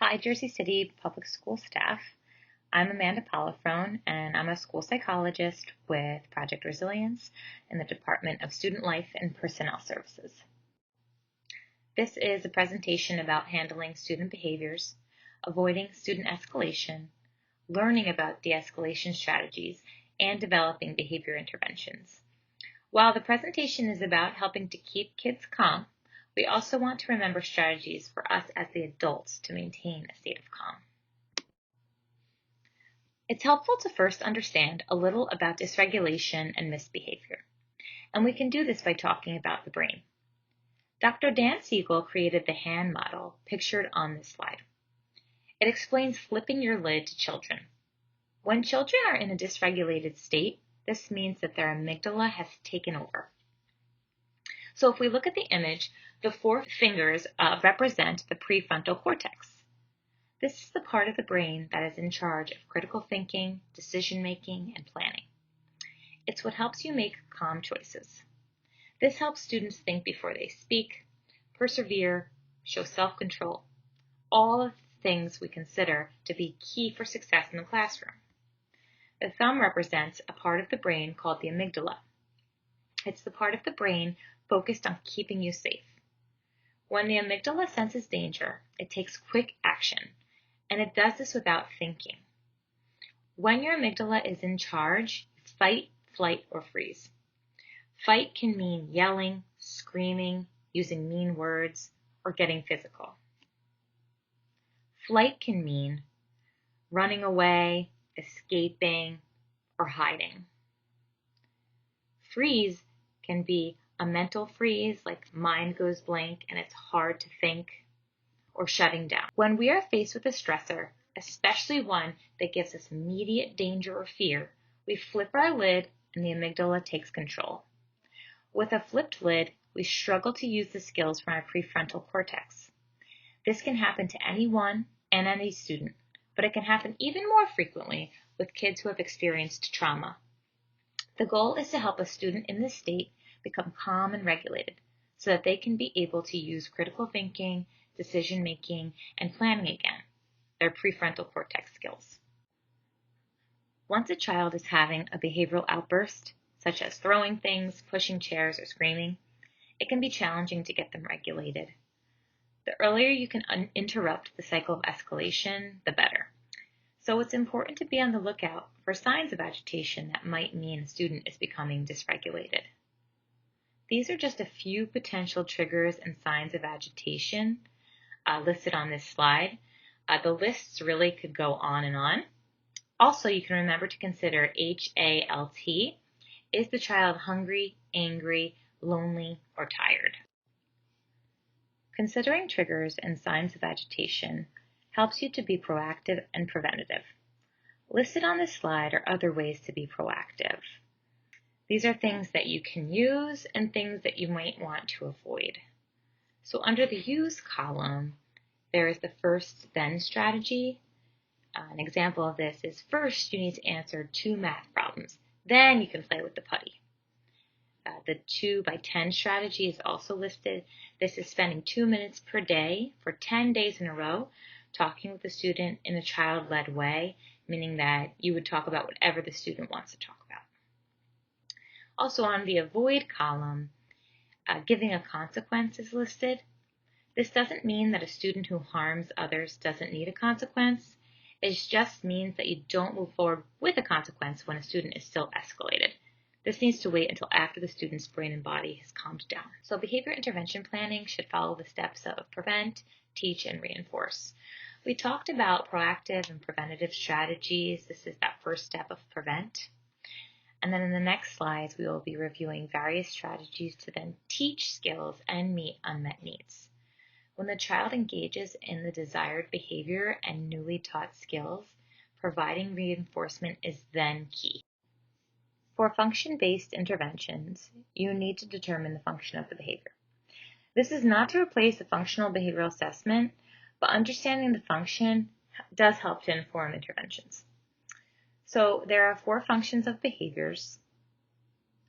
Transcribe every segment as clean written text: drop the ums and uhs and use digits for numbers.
Hi, Jersey City Public School staff. I'm Amanda Polifrone, and I'm a school psychologist with Project Resilience in the Department of Student Life and Personnel Services. This is a presentation about handling student behaviors, avoiding student escalation, learning about de-escalation strategies, and developing behavior interventions. While the presentation is about helping to keep kids calm, we also want to remember strategies for us as the adults to maintain a state of calm. It's helpful to first understand a little about dysregulation and misbehavior, and we can do this by talking about the brain. Dr. Dan Siegel created the hand model pictured on this slide. It explains flipping your lid to children. When children are in a dysregulated state, this means that their amygdala has taken over. So if we look at the image, the four fingers represent the prefrontal cortex. This is the part of the brain that is in charge of critical thinking, decision-making, and planning. It's what helps you make calm choices. This helps students think before they speak, persevere, show self-control, all of the things we consider to be key for success in the classroom. The thumb represents a part of the brain called the amygdala. It's the part of the brain focused on keeping you safe. When the amygdala senses danger, it takes quick action, and it does this without thinking. When your amygdala is in charge, fight, flight, or freeze. Fight can mean yelling, screaming, using mean words, or getting physical. Flight can mean running away, escaping, or hiding. Freeze can be a mental freeze, like mind goes blank and it's hard to think, or shutting down. When we are faced with a stressor, especially one that gives us immediate danger or fear, we flip our lid and the amygdala takes control. With a flipped lid, we struggle to use the skills from our prefrontal cortex. This can happen to anyone and any student, but it can happen even more frequently with kids who have experienced trauma. The goal is to help a student in this state become calm and regulated so that they can be able to use critical thinking, decision-making, and planning again, their prefrontal cortex skills. Once a child is having a behavioral outburst, such as throwing things, pushing chairs, or screaming, it can be challenging to get them regulated. The earlier you can interrupt the cycle of escalation, the better. So it's important to be on the lookout for signs of agitation that might mean a student is becoming dysregulated. These are just a few potential triggers and signs of agitation listed on this slide. The lists really could go on and on. Also, you can remember to consider HALT. Is the child hungry, angry, lonely, or tired? Considering triggers and signs of agitation helps you to be proactive and preventative. Listed on this slide are other ways to be proactive. These are things that you can use and things that you might want to avoid. So under the use column, there is the first then strategy. An example of this is first you need to answer 2 math problems. Then you can play with the putty. The 2 by 10 strategy is also listed. This is spending 2 minutes per day for 10 days in a row, talking with the student in a child-led way, meaning that you would talk about whatever the student wants to talk about. Also on the avoid column, giving a consequence is listed. This doesn't mean that a student who harms others doesn't need a consequence. It just means that you don't move forward with a consequence when a student is still escalated. This needs to wait until after the student's brain and body has calmed down. So behavior intervention planning should follow the steps of prevent, teach, and reinforce. We talked about proactive and preventative strategies. This is that first step of prevent. And then in the next slides, we will be reviewing various strategies to then teach skills and meet unmet needs. When the child engages in the desired behavior and newly taught skills, providing reinforcement is then key. For function-based interventions, you need to determine the function of the behavior. This is not to replace a functional behavioral assessment, but understanding the function does help to inform interventions. So there are 4 functions of behaviors: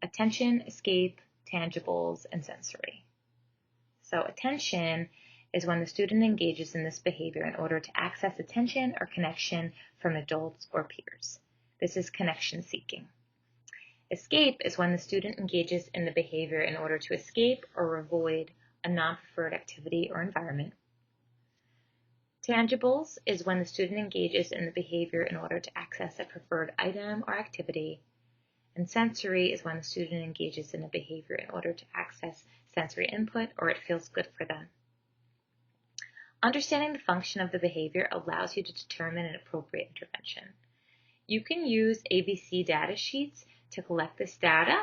attention, escape, tangibles, and sensory. So attention is when the student engages in this behavior in order to access attention or connection from adults or peers. This is connection seeking. Escape is when the student engages in the behavior in order to escape or avoid a non-preferred activity or environment. Tangibles is when the student engages in the behavior in order to access a preferred item or activity. And sensory is when the student engages in a behavior in order to access sensory input or it feels good for them. Understanding the function of the behavior allows you to determine an appropriate intervention. You can use ABC data sheets to collect this data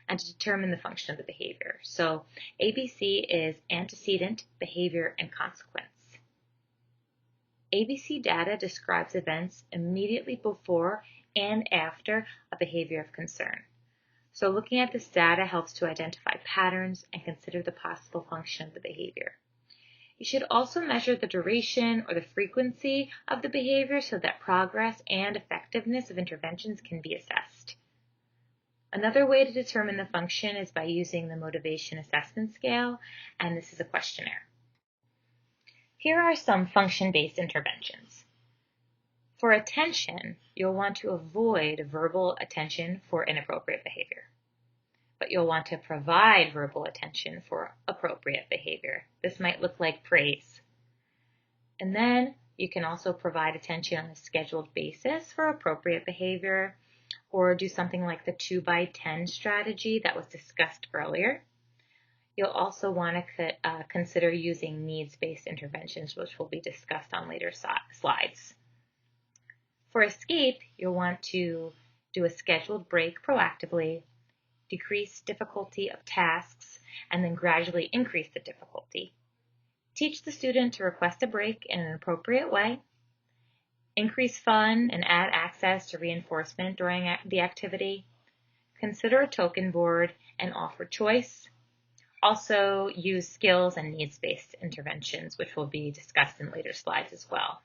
and to determine the function of the behavior. So ABC is antecedent, behavior, and consequence. ABC data describes events immediately before and after a behavior of concern. So looking at this data helps to identify patterns and consider the possible function of the behavior. You should also measure the duration or the frequency of the behavior so that progress and effectiveness of interventions can be assessed. Another way to determine the function is by using the motivation assessment scale, and this is a questionnaire. Here are some function-based interventions. For attention, you'll want to avoid verbal attention for inappropriate behavior, but you'll want to provide verbal attention for appropriate behavior. This might look like praise. And then you can also provide attention on a scheduled basis for appropriate behavior, or do something like the 2x10 strategy that was discussed earlier. You'll also want to consider using needs-based interventions, which will be discussed on later slides. For escape, you'll want to do a scheduled break proactively, decrease difficulty of tasks, and then gradually increase the difficulty. Teach the student to request a break in an appropriate way. Increase fun and add access to reinforcement during the activity. Consider a token board and offer choice. Also use skills and needs-based interventions, which will be discussed in later slides as well.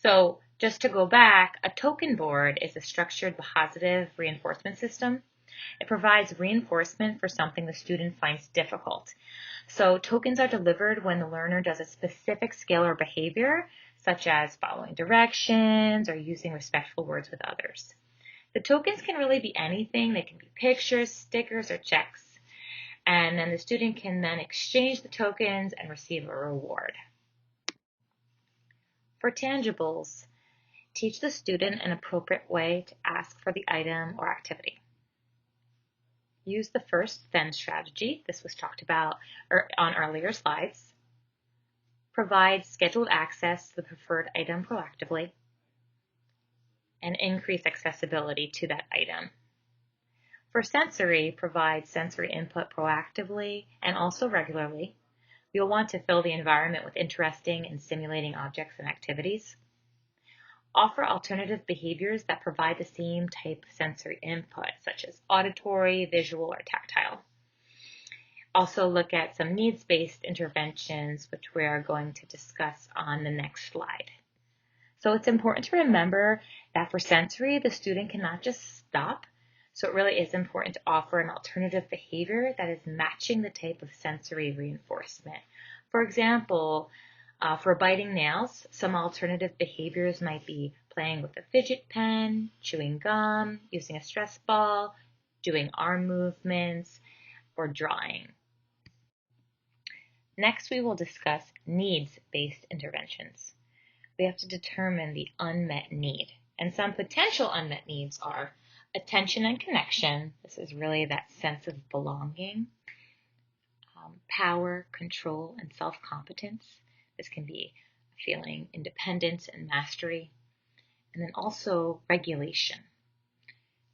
So just to go back, a token board is a structured positive reinforcement system. It provides reinforcement for something the student finds difficult. So tokens are delivered when the learner does a specific skill or behavior, such as following directions or using respectful words with others. The tokens can really be anything. They can be pictures, stickers, or checks. And then the student can then exchange the tokens and receive a reward. For tangibles, teach the student an appropriate way to ask for the item or activity. Use the first then strategy. This was talked about on earlier slides. Provide scheduled access to the preferred item proactively, and increase accessibility to that item. For sensory, provide sensory input proactively and also regularly. You'll want to fill the environment with interesting and stimulating objects and activities. Offer alternative behaviors that provide the same type of sensory input, such as auditory, visual, or tactile. Also look at some needs-based interventions, which we are going to discuss on the next slide. So it's important to remember that for sensory, the student cannot just stop. So it really is important to offer an alternative behavior that is matching the type of sensory reinforcement. For example, for biting nails, some alternative behaviors might be playing with a fidget pen, chewing gum, using a stress ball, doing arm movements, or drawing. Next, we will discuss needs-based interventions. We have to determine the unmet need. And some potential unmet needs are attention and connection. This is really that sense of belonging. Power, control, and self-competence. This can be feeling independence and mastery. And then also regulation.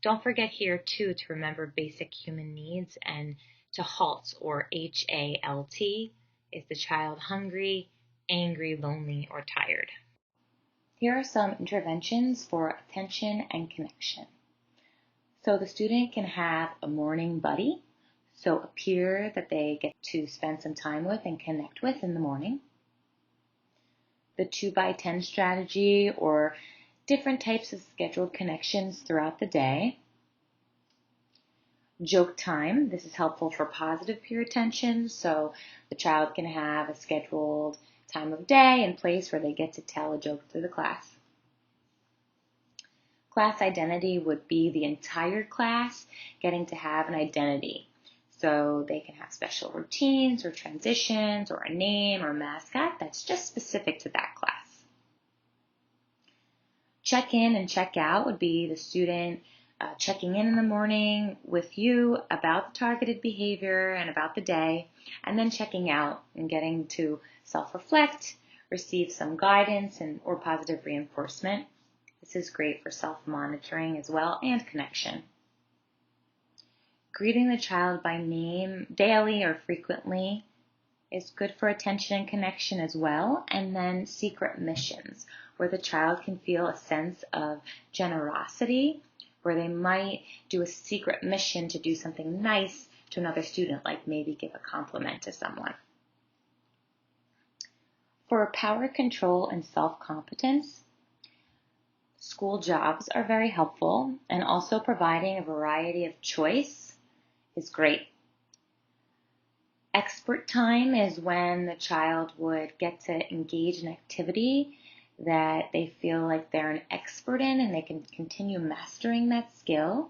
Don't forget here too to remember basic human needs, and to HALT, or HALT, is the child hungry, angry, lonely, or tired. Here are some interventions for attention and connection. So the student can have a morning buddy, so a peer that they get to spend some time with and connect with in the morning. The 2x10 strategy, or different types of scheduled connections throughout the day. Joke time. This is helpful for positive peer attention, so the child can have a scheduled time of day and place where they get to tell a joke to the class. Class identity would be the entire class getting to have an identity. So they can have special routines or transitions or a name or mascot that's just specific to that class. Check in and check out would be the student checking in the morning with you about the targeted behavior and about the day, and then checking out and getting to self-reflect, receive some guidance or positive reinforcement. This is great for self-monitoring as well and connection. Greeting the child by name daily or frequently is good for attention and connection as well. And then secret missions, where the child can feel a sense of generosity, where they might do a secret mission to do something nice to another student, like maybe give a compliment to someone. For power control and self-competence, school jobs are very helpful, and also providing a variety of choice is great. Expert time is when the child would get to engage in activity that they feel like they're an expert in and they can continue mastering that skill,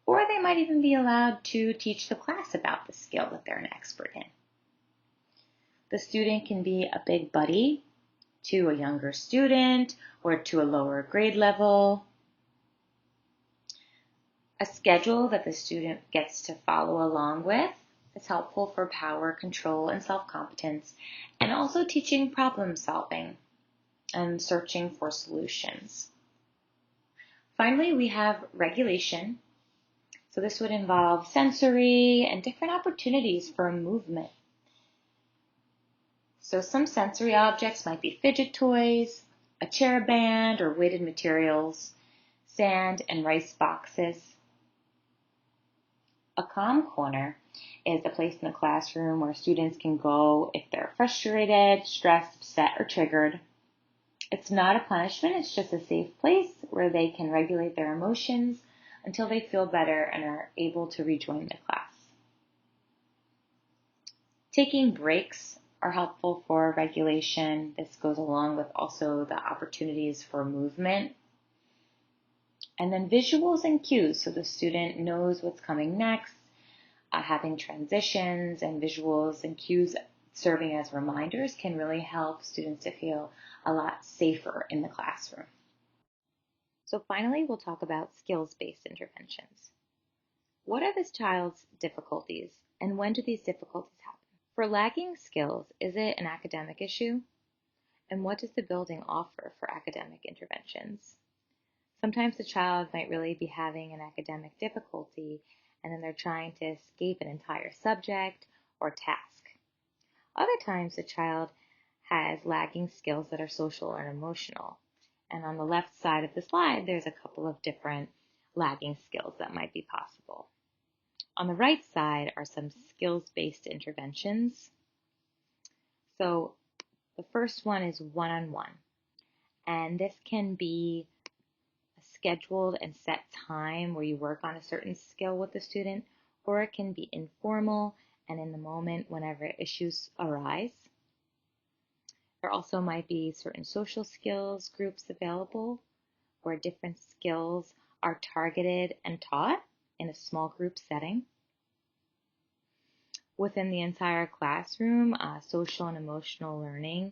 or they might even be allowed to teach the class about the skill that they're an expert in. The student can be a big buddy to a younger student or to a lower grade level. A schedule that the student gets to follow along with is helpful for power control and self-competence, and also teaching problem solving and searching for solutions. Finally, we have regulation. So this would involve sensory and different opportunities for movement. So some sensory objects might be fidget toys, a chair band or weighted materials, sand and rice boxes. A calm corner is a place in the classroom where students can go if they're frustrated, stressed, upset, or triggered. It's not a punishment, it's just a safe place where they can regulate their emotions until they feel better and are able to rejoin the class. Taking breaks are helpful for regulation. This goes along with also the opportunities for movement. And then visuals and cues, so the student knows what's coming next. Having transitions and visuals and cues serving as reminders can really help students to feel a lot safer in the classroom. So finally, we'll talk about skills-based interventions. What are this child's difficulties, and when do these difficulties happen? For lagging skills, is it an academic issue? And what does the building offer for academic interventions? Sometimes the child might really be having an academic difficulty, and then they're trying to escape an entire subject or task. Other times the child has lagging skills that are social or emotional. And on the left side of the slide, there's a couple of different lagging skills that might be possible. On the right side are some skills-based interventions. So the first one is one-on-one. And this can be a scheduled and set time where you work on a certain skill with the student, or it can be informal and in the moment whenever issues arise. There also might be certain social skills groups available where different skills are targeted and taught in a small group setting. Within the entire classroom, social and emotional learning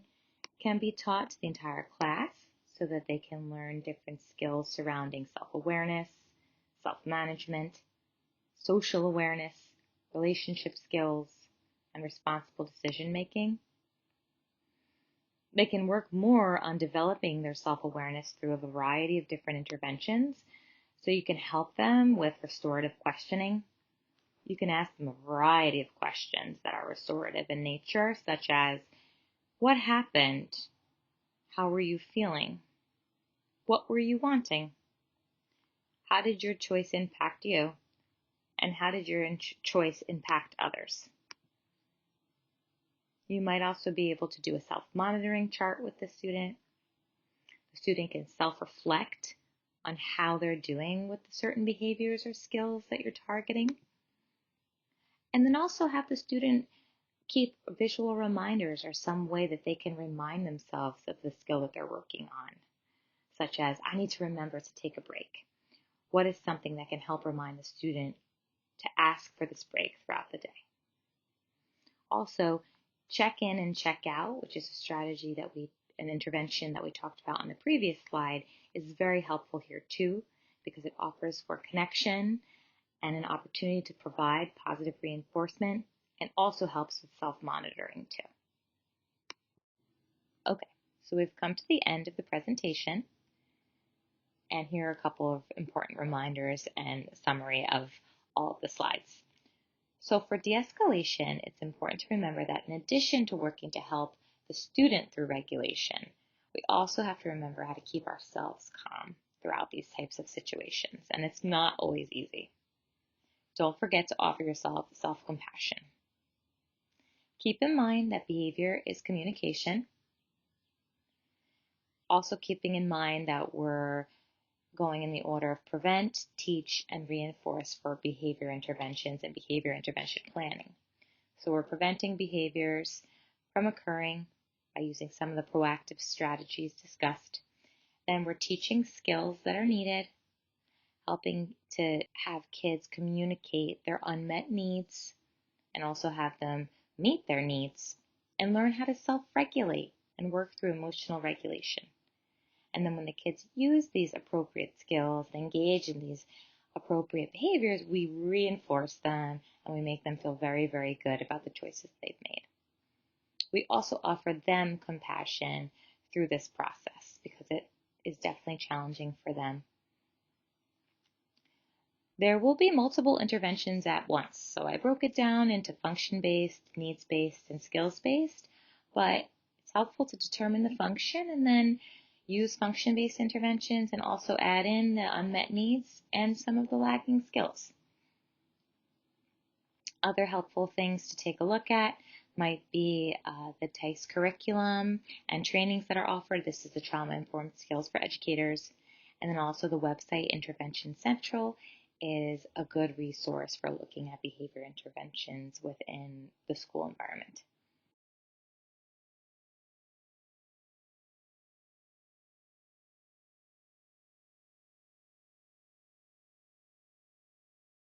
can be taught to the entire class so that they can learn different skills surrounding self-awareness, self-management, social awareness, relationship skills, and responsible decision-making. They can work more on developing their self-awareness through a variety of different interventions. So you can help them with restorative questioning. You can ask them a variety of questions that are restorative in nature, such as, what happened? How were you feeling? What were you wanting? How did your choice impact you? And how did your choice impact others? You might also be able to do a self-monitoring chart with the student. The student can self-reflect on how they're doing with certain behaviors or skills that you're targeting. And then also have the student keep visual reminders or some way that they can remind themselves of the skill that they're working on, such as, I need to remember to take a break. What is something that can help remind the student to ask for this break throughout the day? Also, check in and check out, which is a strategy an intervention that we talked about on the previous slide, is very helpful here too, because it offers for connection and an opportunity to provide positive reinforcement, and also helps with self-monitoring too. Okay, so we've come to the end of the presentation, and here are a couple of important reminders and summary of all of the slides. So for de-escalation, it's important to remember that in addition to working to help the student through regulation, we also have to remember how to keep ourselves calm throughout these types of situations, and it's not always easy. Don't forget to offer yourself self-compassion. Keep in mind that behavior is communication. Also keeping in mind that we're going in the order of prevent, teach, and reinforce for behavior interventions and behavior intervention planning. So we're preventing behaviors from occurring by using some of the proactive strategies discussed. Then we're teaching skills that are needed, helping to have kids communicate their unmet needs and also have them meet their needs and learn how to self-regulate and work through emotional regulation. And then when the kids use these appropriate skills and engage in these appropriate behaviors, we reinforce them and we make them feel very, very good about the choices they've made. We also offer them compassion through this process because it is definitely challenging for them. There will be multiple interventions at once, so I broke it down into function-based, needs-based, and skills-based, but it's helpful to determine the function and then use function-based interventions and also add in the unmet needs and some of the lagging skills. Other helpful things to take a look at might be the TICE curriculum and trainings that are offered. This is the Trauma-Informed Skills for Educators. And then also the website Intervention Central is a good resource for looking at behavior interventions within the school environment.